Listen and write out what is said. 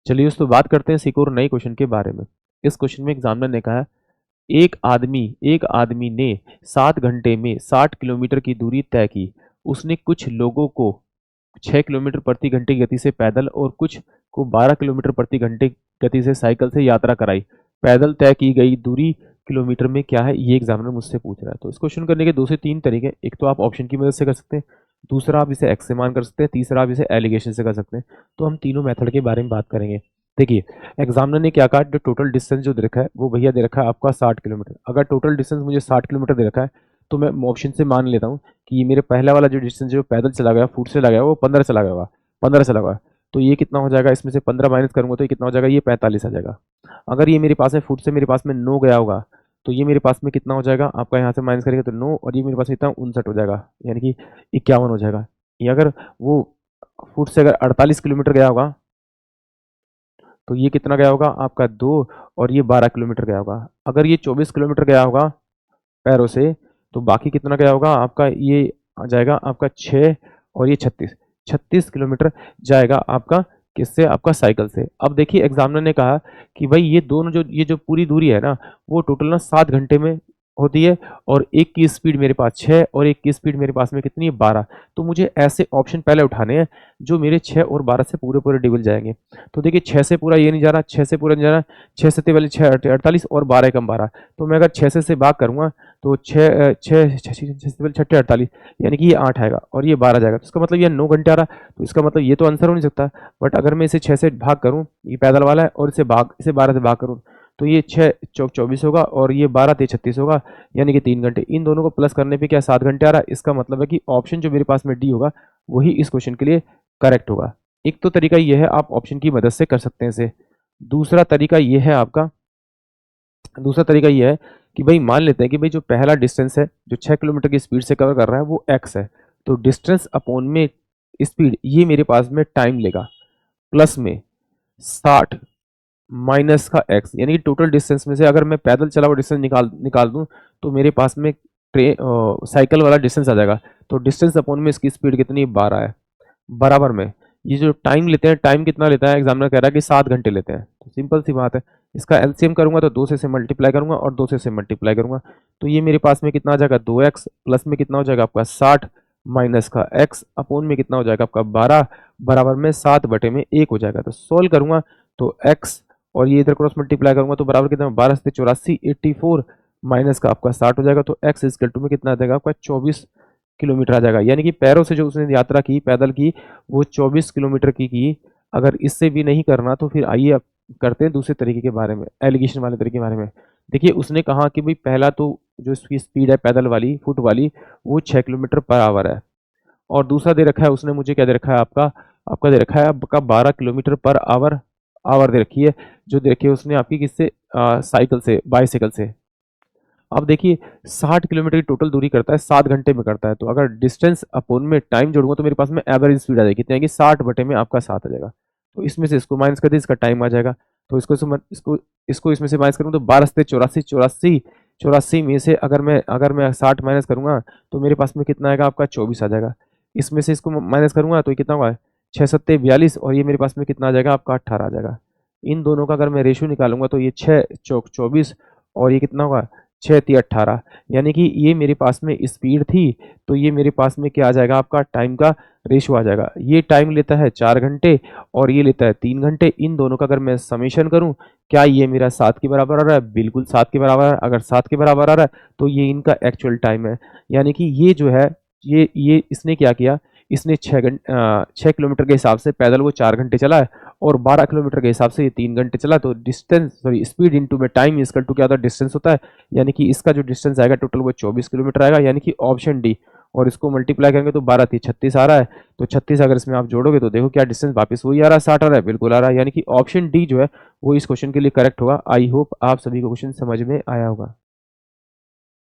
चलिए दोस्तों बात करते हैं एक और नए क्वेश्चन के बारे में। इस क्वेश्चन में एग्जामिनर ने कहा एक आदमी ने 7 घंटे में 60 किलोमीटर की दूरी तय की। उसने कुछ लोगों को 6 किलोमीटर प्रति घंटे की गति से पैदल और कुछ को 12 किलोमीटर प्रति घंटे गति से साइकिल से यात्रा कराई। पैदल तय की गई दूरी किलोमीटर में क्या है, ये एग्जामिनर मुझसे पूछ रहा है। तो इस क्वेश्चन करने के 2 से 3 तरीके। एक तो आप ऑप्शन की मदद से कर सकते हैं, दूसरा आप इसे एक्स से मान कर सकते हैं, तीसरा आप इसे एलिगेशन से कर सकते हैं। तो हम तीनों मेथड के बारे में बात करेंगे। देखिए, एग्जामिनर ने क्या कहा, जो टोटल डिस्टेंस जो दे रखा है वो भैया दे रखा है आपका 60 किलोमीटर। अगर टोटल डिस्टेंस मुझे 60 किलोमीटर दे रखा है तो मैं ऑप्शन से मान लेता हूँ कि ये मेरे पहला वाला जो डिस्टेंस जो पैदल चला गया, फुट से लगा वो 15 चला गया होगा, 15 चला गया। तो ये कितना हो जाएगा, इसमें से 15 माइनस करूंगा तो ये कितना हो जाएगा, ये 45 आ जाएगा। अगर ये मेरे पास है फुट से मेरे पास में 9 गया होगा तो ये मेरे पास में कितना हो जाएगा, आपका यहाँ से माइनस करेंगे तो 9, और ये मेरे पास में कितना 59 हो जाएगा, यानी कि 51 हो जाएगा। ये अगर वो फुट से अगर 48 किलोमीटर गया होगा तो ये कितना गया होगा आपका 2, और ये 12 किलोमीटर गया होगा। अगर ये 24 किलोमीटर गया होगा पैरों से तो बाकी कितना गया होगा आपका, ये आ जाएगा आपका 6, और ये 36 किलोमीटर जाएगा आपका किससे, आपका साइकिल से। अब देखिए एग्जामिनर ने कहा कि भाई ये दोनों जो ये जो पूरी दूरी है ना वो टोटल ना 7 घंटे में होती है, और एक की स्पीड मेरे पास 6 और एक की स्पीड मेरे पास में कितनी है 12। तो मुझे ऐसे ऑप्शन पहले उठाने हैं जो मेरे 6 और 12 से पूरे पूरे डिविल जाएंगे। तो देखिए 6 से पूरा ये नहीं जा रहा, 6 से पूरा नहीं जा रहा, 6 सत्ते वाले 6 48 और 12 कम 12। तो मैं अगर 6 से भाग करूंगा तो 6 6 छठे 48, यानी कि ये 8 आएगा और ये 12 जाएगा। तो इसका मतलब ये 9 घंटे आ रहा। तो इसका मतलब ये तो आंसर हो नहीं सकता। बट अगर मैं इसे 6 से भाग करूं, ये पैदल वाला है, और इसे 12 से भाग करूं तो ये 6 चौक 24 होगा और ये 12 ते 36 होगा, यानी कि 3 घंटे। इन दोनों को प्लस करने पे क्या 7 घंटे आ रहा है। इसका मतलब है कि ऑप्शन जो मेरे पास में डी होगा वही इस क्वेश्चन के लिए करेक्ट होगा। एक तो तरीका ये है, आप ऑप्शन की मदद से कर सकते हैं इसे। दूसरा तरीका ये है आपका, दूसरा तरीका ये है कि भाई मान लेते हैं कि भाई जो पहला डिस्टेंस है जो 6 किलोमीटर की स्पीड से कवर कर रहा है वो एक्स है, तो डिस्टेंस अपॉन में स्पीड ये मेरे पास में टाइम लेगा, प्लस में 60 माइनस का एक्स, यानी कि टोटल डिस्टेंस में से अगर मैं पैदल चला हुआ डिस्टेंस निकाल दूं तो मेरे पास में साइकिल वाला डिस्टेंस आ जाएगा। तो डिस्टेंस अपॉन में इसकी स्पीड कितनी 12 है, बराबर में ये जो टाइम लेते हैं, टाइम कितना लेता है एग्जामिनर कह रहा है कि 7 घंटे लेते हैं। तो सिंपल सी बात है, इसका एलसीएम करूंगा तो 2 से मल्टीप्लाई करूंगा और 2 से मल्टीप्लाई करूंगा। तो ये मेरे पास में कितना आ जाएगा 2x, प्लस में कितना हो जाएगा आपका 60 माइनस का x अपॉन में कितना हो जाएगा आपका 12, बराबर में 7/1 हो जाएगा। तो सोल्व करूंगा तो x और ये इधर क्रॉस मल्टीप्लाई करूंगा तो बराबर कितना 12 से 84 84 माइनस का आपका 60 हो जाएगा। तो x इक्वल टू में कितना आ जाएगा आपका 24 किलोमीटर आ जाएगा। यानी कि पैरों से जो उसने यात्रा की पैदल की वो 24 किलोमीटर की। अगर इससे भी नहीं करना तो फिर आइए अब करते हैं दूसरे तरीके के बारे में, एलिगेशन वाले तरीके के बारे में। देखिए उसने कहा कि भाई पहला तो जो इसकी स्पीड है पैदल वाली फुट वाली वो 6 किलोमीटर पर आवर है, और दूसरा दे रखा है उसने मुझे क्या दे रखा है आपका, आपका दे रखा है आपका 12 किलोमीटर पर आवर, आवर दे रखी है जो दे रखी है उसने आपकी किससे, साइकिल से, बाईसाइकिल से। अब देखिए 60 किलोमीटर की टोटल दूरी करता है 7 घंटे में करता है, तो अगर डिस्टेंस अपॉन में टाइम जोड़ूंगा तो मेरे पास में एवरेज स्पीड आ जाएगी कितनी आएगी 60 में आपका 7 आ जाएगा। तो इसमें से इसको माइनस कर दे, इसका टाइम आ जाएगा। तो इसको इसमें से माइनस करूँ तो 12 से 84 में से अगर मैं 60 माइनस करूंगा तो मेरे पास में कितना आएगा आपका 24 आ जाएगा। इसमें से इसको माइनस करूंगा तो ये कितना होगा 6 सत्ते 42, और ये मेरे पास में कितना आ जाएगा आपका 18 आ जाएगा। इन दोनों का अगर मैं रेशियो निकालूंगा तो ये 6 चौक 24 और ये कितना होगा 6 × 18, यानी कि ये मेरे पास में स्पीड थी तो ये मेरे पास में क्या आ जाएगा आपका टाइम का रेशियो आ जाएगा। ये टाइम लेता है 4 घंटे और ये लेता है 3 घंटे। इन दोनों का अगर मैं समेशन करूं क्या ये मेरा 7 के बराबर आ रहा है, बिल्कुल 7 के बराबर है। अगर 7 के बराबर आ रहा है तो ये इनका एक्चुअल टाइम है, यानी कि ये जो है ये इसने क्या किया, इसने 6 किलोमीटर के हिसाब से पैदल वो 4 घंटे चला है और 12 किलोमीटर के हिसाब से ये 3 घंटे चला। तो डिस्टेंस सॉरी स्पीड इंटू में टाइम इक्वल टू क्या होता है डिस्टेंस होता है, यानी कि इसका जो डिस्टेंस आएगा टोटल वो 24 किलोमीटर आएगा, यानी कि ऑप्शन डी। और इसको मल्टीप्लाई करेंगे तो 12 × 36 आ रहा है। तो 36 अगर इसमें आप जोड़ोगे तो देखो क्या डिस्टेंस वापस वही आ रहा है 60 आ रहा है, बिल्कुल आ रहा है। यानी कि ऑप्शन डी जो है वो इस क्वेश्चन के लिए करेक्ट होगा। आई होप आप सभी को क्वेश्चन समझ में आया होगा।